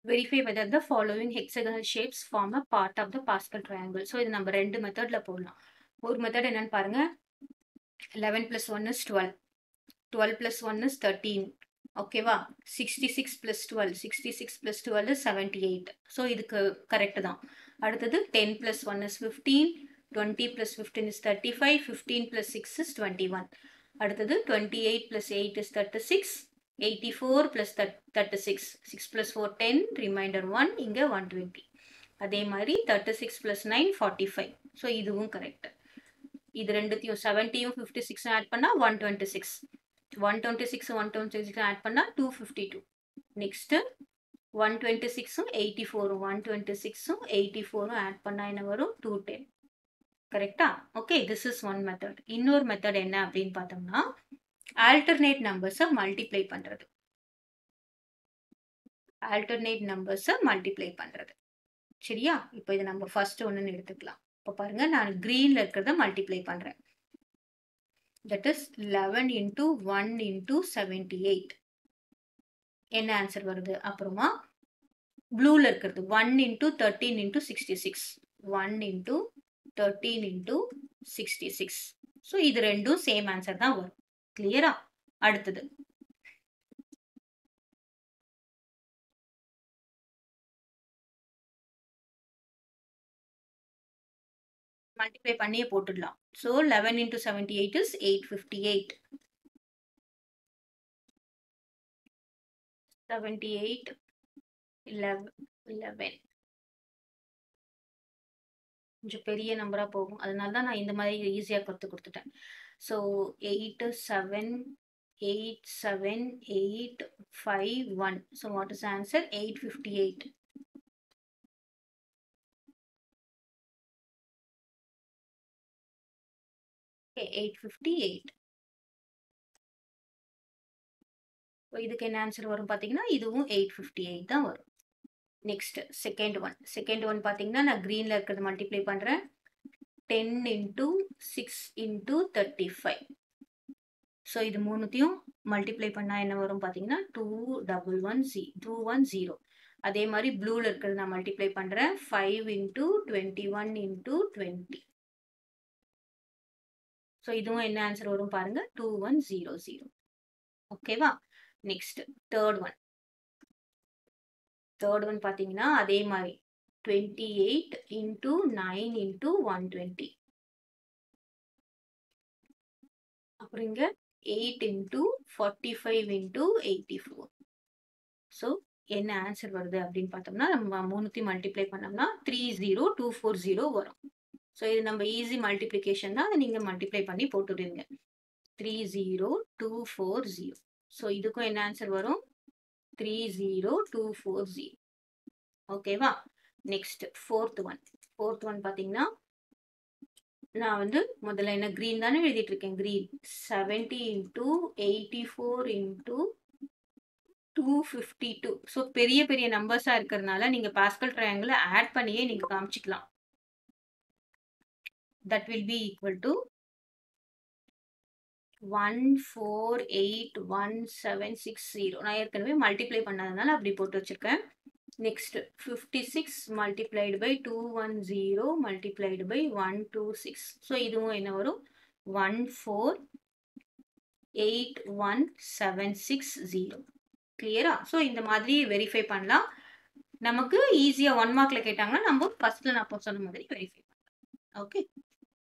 Verify whether the following hexagonal shapes form a part of the Pascal triangle. So இது நம்ம ரெண்டு மெத்தட்ல போடலாம். ஒரு மெத்தட் என்னன்னு பாருங்க. 11 plus 1 is 12. 12 plus 1 is 13. ஓகேவா? 66 plus 12. 66 plus 12 is 78. ஸோ இதுக்கு கரெக்ட் தான். அடுத்தது 10 plus 1 is 15. 20 plus 15 is 35. 15 plus 6 is 21. அடுத்தது 28 plus 8 is 36. 84 plus 36. 6 plus 4 10. Remainder 1. இங்க 120. அதே மாதிரி 36 plus 9 45. ஸோ இதுவும் கரெக்ட். இது ரெண்டுத்தையும் 70யும் 56 ஆட் பண்ணா 126. 126 126 ஆட் பண்ணா 252. நெக்ஸ்ட் 126 84 126 84 ஆட் பண்ணா என்ன வரும் 210. கரெக்டா? Okay, this is one method. இன்னொரு மெத்தட் என்ன அப்படின்னு பார்த்தோம்னா ஆல்டர்னேட் நம்பர்ஸை மல்டிப்ளை பண்றது. ஆல்டர்னேட் நம்பர்ஸை மல்டிப்ளை பண்றது. சரியா? இப்போ இதை நம்ம ஃபர்ஸ்ட் ஒன்னு எடுத்துக்கலாம். இப்போ பாருங்க, நான் கிரீன்ல இருக்கிறத மல்டிப்ளை பண்றேன். That is 11 into 1 into 78. என்ன ஆன்சர் வருது? அப்புறமா ப்ளூல இருக்கிறது 1 into 13 into 66. 1 into 13 into 66. So இது ரெண்டும் சேம் ஆன்சர் தான் வரும். கிளியரா? அடுத்தது மல்டிப்ளை பண்ணியே போட்டுடலாம். So 11 into 78 is 858. 78 11. கொஞ்சம் பெரிய நம்பரா போகும், அதனால தான் நான் இந்த மாதிரி ஈஸியா கொடுத்துட்டேன். So 8 7 8 7 8 5 1. So what is answer? 858. Okay, 858. இதுக்கு என்ன ஆன்சர் வரும் பாத்தீங்கன்னா இதுவும் 858 தான் வரும். நெக்ஸ்ட் செகண்ட் ஒன் பாத்தீங்கன்னா நான் கிரீன்ல இருக்கிறத மல்டிப்ளை பண்றேன். 10 into 6 into 35. ஸோ இது மூணுத்தையும் மல்டிப்ளை பண்ணா என்ன வரும் பாத்தீங்கன்னா 210. அதே மாதிரி ப்ளூல இருக்கிறது நான் மல்டிப்ளை பண்றேன். 5 into 21 into 20. ஸோ இதுவும் என்ன ஆன்சர் வரும் பாருங்க 2100. ஓகேவா? நெக்ஸ்ட் தேர்ட் ஒன் பாத்தீங்கன்னா அதே மாதிரி 28 into 9 into 120. அப்புறம் இங்க 8 into 45 into 84. ஸோ என்ன ஆன்சர் வருது அப்படின்னு பார்த்தோம்னா நம்ம மூணுத்தையும் மல்டிப்ளை பண்ணோம்னா 30240 வரும். ஸோ இது நம்ம ஈஸி மல்டிப்ளிகேஷன் தான், அதை நீங்க மல்டிப்ளை பண்ணி போட்டுடுவீங்க. 30240. ஸோ இதுக்கும் என்ன ஆன்சர் வரும்? 30240. ஓகேவா? நெக்ஸ்ட் ஃபோர்த் ஒன் பாத்தீங்கன்னா நான் வந்து முதல்ல என்ன கிரீன் தானே எழுதிட்டு இருக்கேன். Green 70 into 84 into 252. ஸோ பெரிய பெரிய நம்பர்ஸா இருக்கிறதுனால நீங்க பாஸ்கல் ட்ரையாங்கிள் ஆட் பண்ணியே நீங்க காமிச்சிக்கலாம். That will be equal to 1481760. நான் ஏற்கனவே மல்டிப்ளை பண்ணதுனால அப்படி போட்டு வச்சிருக்கேன். Next 56 multiplied by 210 multiplied by 126. So இதுவும் என்ன வரும்? 1481760. கிளியரா? ஸோ இந்த மாதிரி வெரிஃபை பண்ணலாம். நமக்கு ஈஸியா 1 மார்க்ல கேட்டாங்கன்னா நம்ம ஃபர்ஸ்ட்ல நான் சொன்ன மாதிரி வெரிஃபை பண்ணலாம். ஓகே.